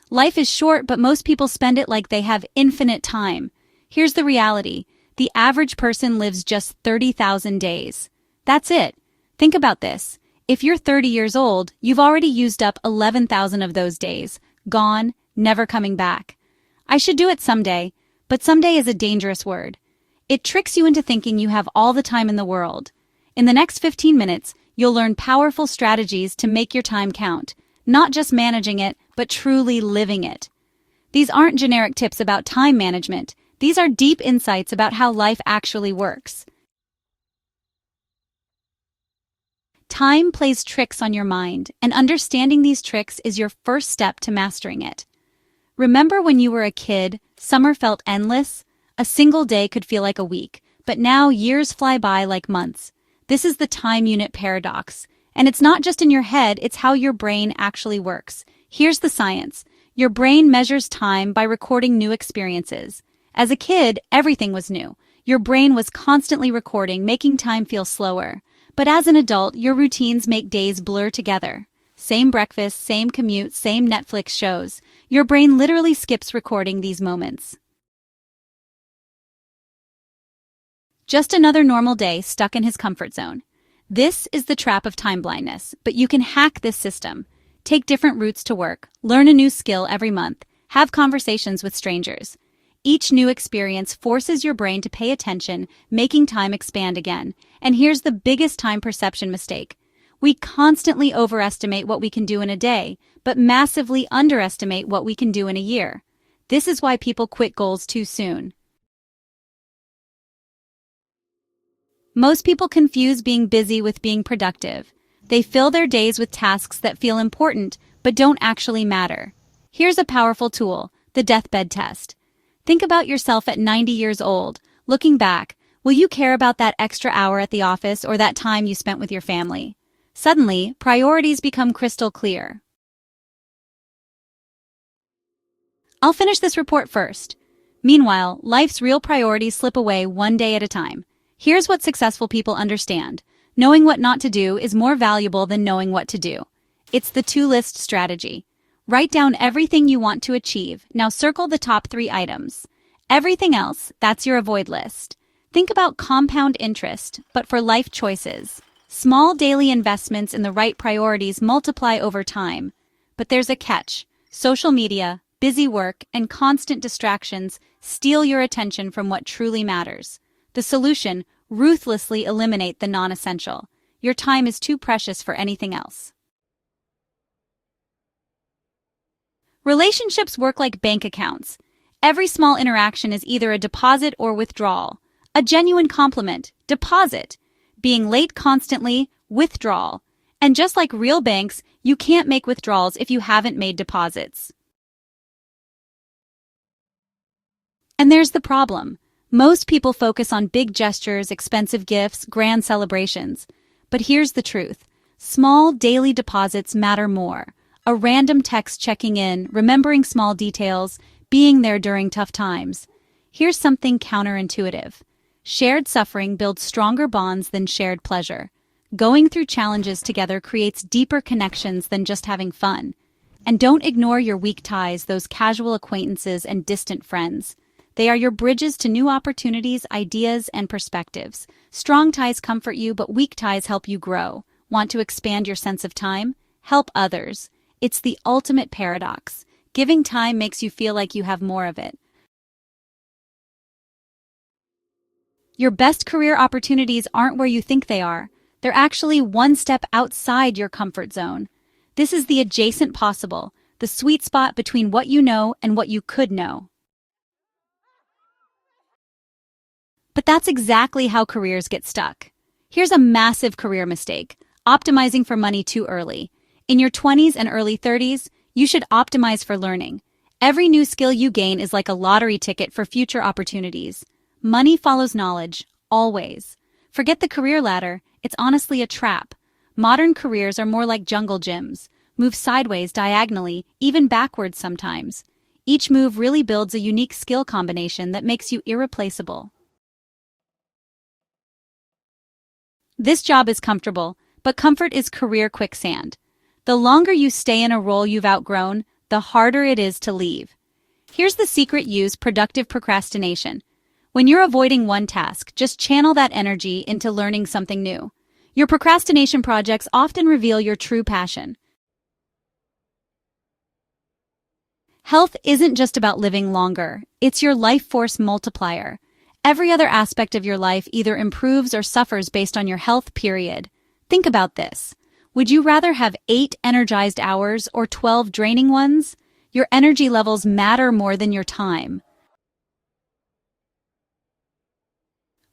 Life is short, but most people spend it like they have infinite time. Here's the reality. The average person lives just 30,000 days. That's it. Think about this. If you're 30 years old, you've already used up 11,000 of those days. Gone, never coming back. I should do it someday, but someday is a dangerous word. It tricks you into thinking you have all the time in the world. In the next 15 minutes, you'll learn powerful strategies to make your time count, not just managing it, but truly living it. These aren't generic tips about time management. These are deep insights about how life actually works. Time plays tricks on your mind, and understanding these tricks is your first step to mastering it. Remember when you were a kid, summer felt endless? A single day could feel like a week, but now years fly by like months. This is the time unit paradox. And it's not just in your head, it's how your brain actually works. Here's the science. Your brain measures time by recording new experiences. As a kid, everything was new. Your brain was constantly recording, making time feel slower. But as an adult, your routines make days blur together. Same breakfast, same commute, same Netflix shows. Your brain literally skips recording these moments. Just another normal day stuck in his comfort zone. This is the trap of time blindness, but you can hack this system. Take different routes to work, learn a new skill every month, have conversations with strangers. Each new experience forces your brain to pay attention, making time expand again. And here's the biggest time perception mistake. We constantly overestimate what we can do in a day, but massively underestimate what we can do in a year. This is why people quit goals too soon. Most people confuse being busy with being productive. They fill their days with tasks that feel important, but don't actually matter. Here's a powerful tool, the deathbed test. Think about yourself at 90 years old. Looking back, will you care about that extra hour at the office or that time you spent with your family? Suddenly, priorities become crystal clear. I'll finish this report first. Meanwhile, life's real priorities slip away one day at a time. Here's what successful people understand. Knowing what not to do is more valuable than knowing what to do. It's the two-list strategy. Write down everything you want to achieve. Now circle the top 3 items. Everything else, that's your avoid list. Think about compound interest, but for life choices. Small daily investments in the right priorities multiply over time. But there's a catch. Social media, busy work, and constant distractions steal your attention from what truly matters. The solution: ruthlessly eliminate the non-essential. Your time is too precious for anything else. Relationships work like bank accounts. Every small interaction is either a deposit or withdrawal. A genuine compliment, deposit. Being late constantly, withdrawal. And just like real banks, you can't make withdrawals if you haven't made deposits. And there's the problem. Most people focus on big gestures, expensive gifts, grand celebrations. But here's the truth. Small daily deposits matter more. A random text checking in, remembering small details, being there during tough times. Here's something counterintuitive. Shared suffering builds stronger bonds than shared pleasure. Going through challenges together creates deeper connections than just having fun. And don't ignore your weak ties, those casual acquaintances and distant friends. They are your bridges to new opportunities, ideas, and perspectives. Strong ties comfort you, but weak ties help you grow. Want to expand your sense of time? Help others. It's the ultimate paradox. Giving time makes you feel like you have more of it. Your best career opportunities aren't where you think they are. They're actually one step outside your comfort zone. This is the adjacent possible, the sweet spot between what you know and what you could know. But that's exactly how careers get stuck. Here's a massive career mistake: optimizing for money too early. In your 20s and early 30s, you should optimize for learning. Every new skill you gain is like a lottery ticket for future opportunities. Money follows knowledge, always. Forget the career ladder, it's honestly a trap. Modern careers are more like jungle gyms. Move sideways, diagonally, even backwards sometimes. Each move really builds a unique skill combination that makes you irreplaceable. This job is comfortable, but comfort is career quicksand. The longer you stay in a role you've outgrown, the harder it is to leave. Here's the secret: use productive procrastination. When you're avoiding one task, just channel that energy into learning something new. Your procrastination projects often reveal your true passion. Health isn't just about living longer, it's your life force multiplier. Every other aspect of your life either improves or suffers based on your health, period. Think about this. Would you rather have 8 energized hours or 12 draining ones? Your energy levels matter more than your time.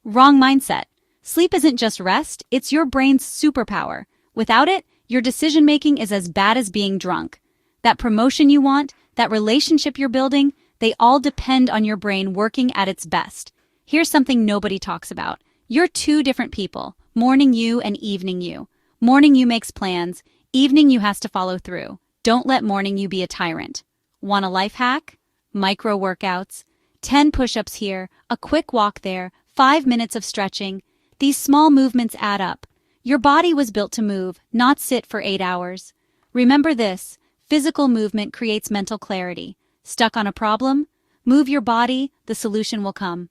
Wrong mindset. Sleep isn't just rest, it's your brain's superpower. Without it, your decision-making is as bad as being drunk. That promotion you want, that relationship you're building, they all depend on your brain working at its best. Here's something nobody talks about. You're 2 different people, morning you and evening you. Morning you makes plans, evening you has to follow through. Don't let morning you be a tyrant. Want a life hack? Micro workouts. 10 push-ups here, a quick walk there, 5 minutes of stretching. These small movements add up. Your body was built to move, not sit for 8 hours. Remember this, physical movement creates mental clarity. Stuck on a problem? Move your body, the solution will come.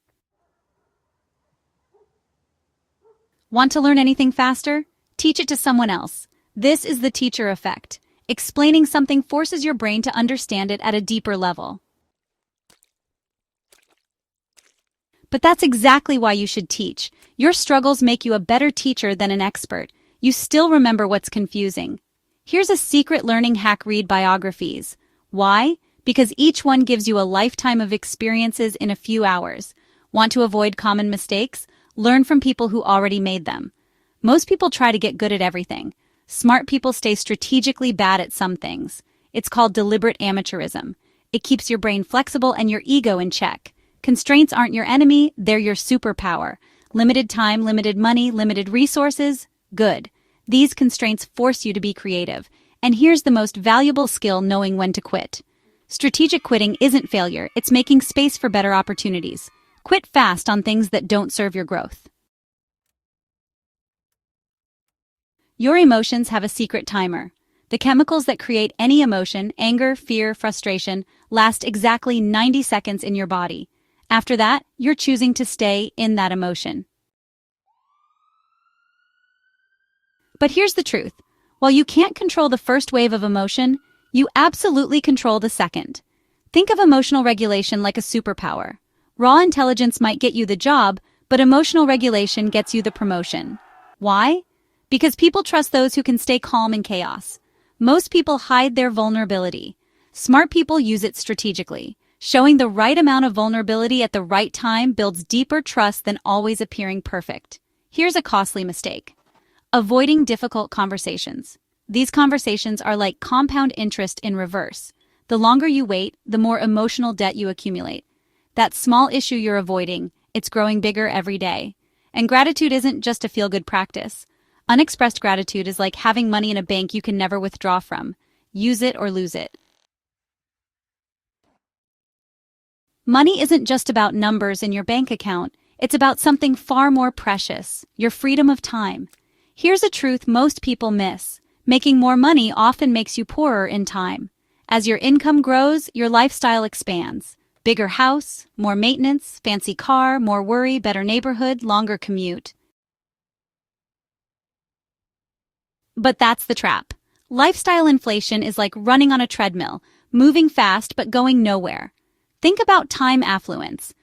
Want to learn anything faster? Teach it to someone else. This is the teacher effect. Explaining something forces your brain to understand it at a deeper level. But that's exactly why you should teach. Your struggles make you a better teacher than an expert. You still remember what's confusing. Here's a secret learning hack: read biographies. Why? Because each one gives you a lifetime of experiences in a few hours. Want to avoid common mistakes? Learn from people who already made them. Most people try to get good at everything. Smart people stay strategically bad at some things. It's called deliberate amateurism. It keeps your brain flexible and your ego in check. Constraints aren't your enemy, they're your superpower. Limited time, limited money, limited resources? Good. These constraints force you to be creative. And here's the most valuable skill: knowing when to quit. Strategic quitting isn't failure, it's making space for better opportunities. Quit fast on things that don't serve your growth. Your emotions have a secret timer. The chemicals that create any emotion, anger, fear, frustration, last exactly 90 seconds in your body. After that, you're choosing to stay in that emotion. But here's the truth. While you can't control the first wave of emotion, you absolutely control the second. Think of emotional regulation like a superpower. Raw intelligence might get you the job, but emotional regulation gets you the promotion. Why? Because people trust those who can stay calm in chaos. Most people hide their vulnerability. Smart people use it strategically. Showing the right amount of vulnerability at the right time builds deeper trust than always appearing perfect. Here's a costly mistake: avoiding difficult conversations. These conversations are like compound interest in reverse. The longer you wait, the more emotional debt you accumulate. That small issue you're avoiding, it's growing bigger every day. And gratitude isn't just a feel-good practice. Unexpressed gratitude is like having money in a bank you can never withdraw from. Use it or lose it. Money isn't just about numbers in your bank account. It's about something far more precious: your freedom of time. Here's a truth most people miss. Making more money often makes you poorer in time. As your income grows, your lifestyle expands. Bigger house, more maintenance, fancy car, more worry, better neighborhood, longer commute. But that's the trap. Lifestyle inflation is like running on a treadmill, moving fast but going nowhere. Think about time affluence.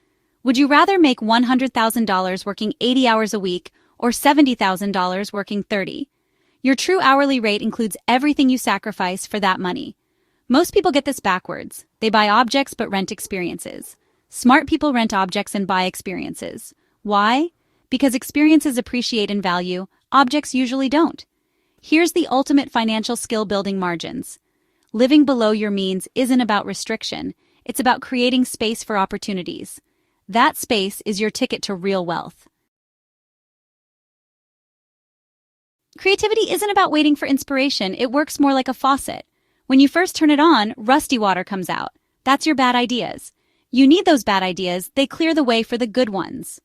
Would you rather make $100,000 working 80 hours a week or $70,000 working 30? Your true hourly rate includes everything you sacrifice for that money. Most people get this backwards. They buy objects but rent experiences. Smart people rent objects and buy experiences. Why? Because experiences appreciate in value, objects usually don't. Here's the ultimate financial skill: building margins. Living below your means isn't about restriction. It's about creating space for opportunities. That space is your ticket to real wealth. Creativity isn't about waiting for inspiration. It works more like a faucet. When you first turn it on, rusty water comes out. That's your bad ideas. You need those bad ideas. They clear the way for the good ones.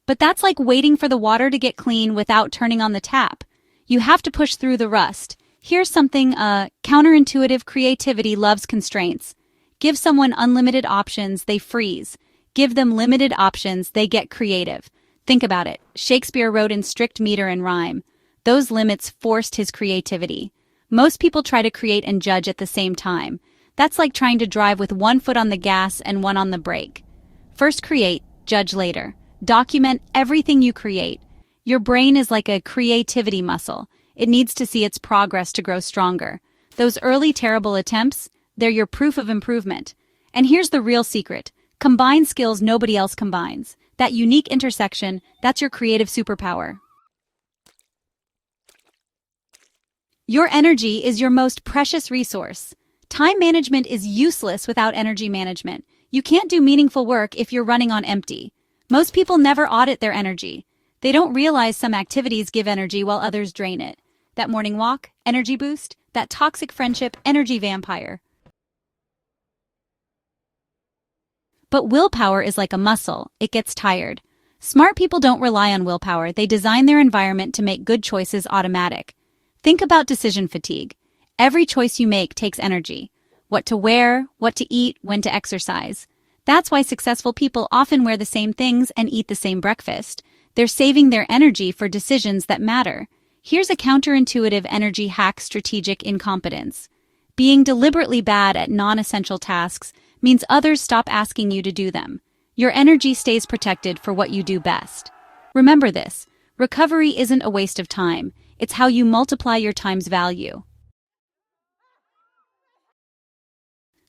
But that's like waiting for the water to get clean without turning on the tap. You have to push through the rust. Here's something, counterintuitive creativity loves constraints. Give someone unlimited options, they freeze. Give them limited options, they get creative. Think about it. Shakespeare wrote in strict meter and rhyme. Those limits forced his creativity. Most people try to create and judge at the same time. That's like trying to drive with one foot on the gas and one on the brake. First create, judge later. Document everything you create. Your brain is like a creativity muscle. It needs to see its progress to grow stronger. Those early terrible attempts, they're your proof of improvement. And here's the real secret. Combine skills nobody else combines. That unique intersection, that's your creative superpower. Your energy is your most precious resource. Time management is useless without energy management. You can't do meaningful work if you're running on empty. Most people never audit their energy. They don't realize some activities give energy while others drain it. That morning walk, energy boost. That toxic friendship, energy vampire. But willpower is like a muscle. It gets tired. Smart people don't rely on willpower. They design their environment to make good choices automatic. Think about decision fatigue. Every choice you make takes energy. What to wear, what to eat, when to exercise. That's why successful people often wear the same things and eat the same breakfast. They're saving their energy for decisions that matter. Here's a counterintuitive energy hack: strategic incompetence. Being deliberately bad at non-essential tasks means others stop asking you to do them. Your energy stays protected for what you do best. Remember this: recovery isn't a waste of time. It's how you multiply your time's value.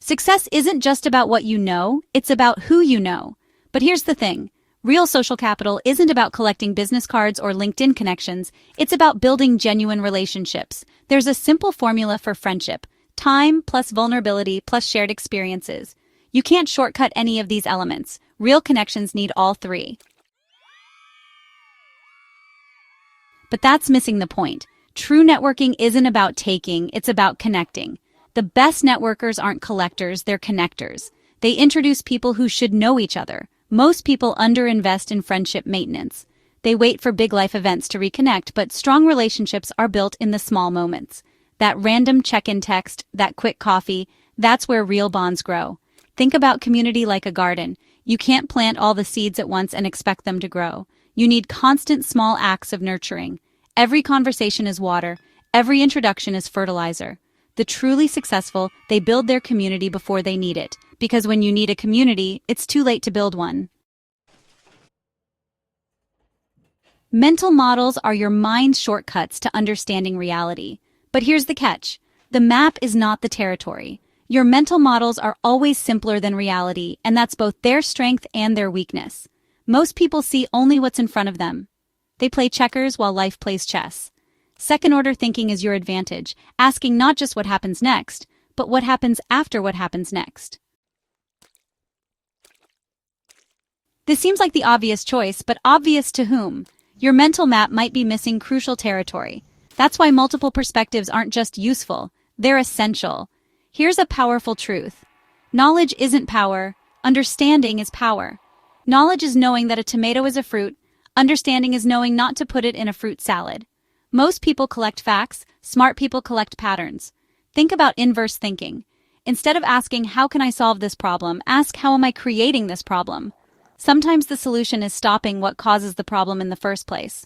Success isn't just about what you know, it's about who you know. But here's the thing. Real social capital isn't about collecting business cards or LinkedIn connections. It's about building genuine relationships. There's a simple formula for friendship: time plus vulnerability plus shared experiences. You can't shortcut any of these elements. Real connections need all three. But that's missing the point. True networking isn't about taking, it's about connecting. The best networkers aren't collectors, they're connectors. They introduce people who should know each other. Most people underinvest in friendship maintenance. They wait for big life events to reconnect, but strong relationships are built in the small moments. That random check-in text, that quick coffee, that's where real bonds grow. Think about community like a garden. You can't plant all the seeds at once and expect them to grow. You need constant small acts of nurturing. Every conversation is water. Every introduction is fertilizer. The truly successful, they build their community before they need it. Because when you need a community, it's too late to build one. Mental models are your mind's shortcuts to understanding reality. But here's the catch. The map is not the territory. Your mental models are always simpler than reality, and that's both their strength and their weakness. Most people see only what's in front of them. They play checkers while life plays chess. Second-order thinking is your advantage, asking not just what happens next, but what happens after what happens next. This seems like the obvious choice, but obvious to whom? Your mental map might be missing crucial territory. That's why multiple perspectives aren't just useful, they're essential. Here's a powerful truth. Knowledge isn't power, understanding is power. Knowledge is knowing that a tomato is a fruit, understanding is knowing not to put it in a fruit salad. Most people collect facts, smart people collect patterns. Think about inverse thinking. Instead of asking, how can I solve this problem, ask, how am I creating this problem? Sometimes the solution is stopping what causes the problem in the first place.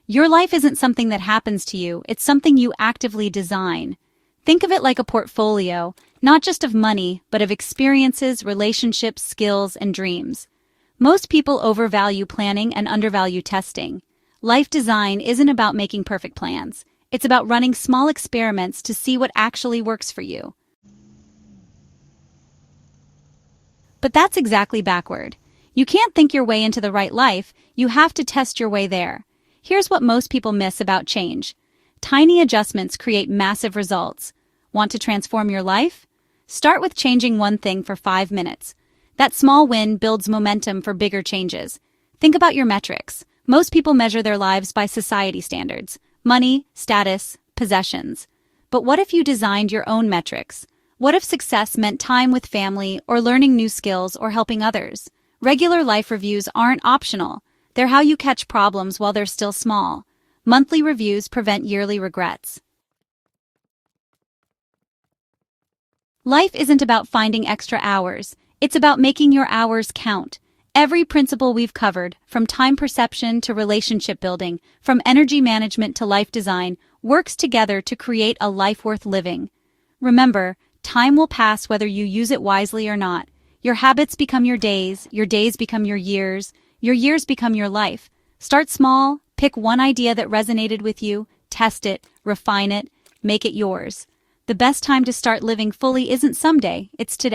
Your life isn't something that happens to you, it's something you actively design. Think of it like a portfolio, not just of money, but of experiences, relationships, skills, and dreams. Most people overvalue planning and undervalue testing. Life design isn't about making perfect plans. It's about running small experiments to see what actually works for you. But that's exactly backward. You can't think your way into the right life, you have to test your way there. Here's what most people miss about change. Tiny adjustments create massive results. Want to transform your life? Start with changing one thing for 5 minutes. That small win builds momentum for bigger changes. Think about your metrics. Most people measure their lives by society standards: money, status, possessions. But what if you designed your own metrics? What if success meant time with family, or learning new skills, or helping others? Regular life reviews aren't optional. They're how you catch problems while they're still small. Monthly reviews prevent yearly regrets. Life isn't about finding extra hours, it's about making your hours count. Every principle we've covered, from time perception to relationship building, from energy management to life design, works together to create a life worth living. Remember, time will pass whether you use it wisely or not. Your habits become your days become your years become your life. Start small, pick one idea that resonated with you, test it, refine it, make it yours. The best time to start living fully isn't someday, it's today.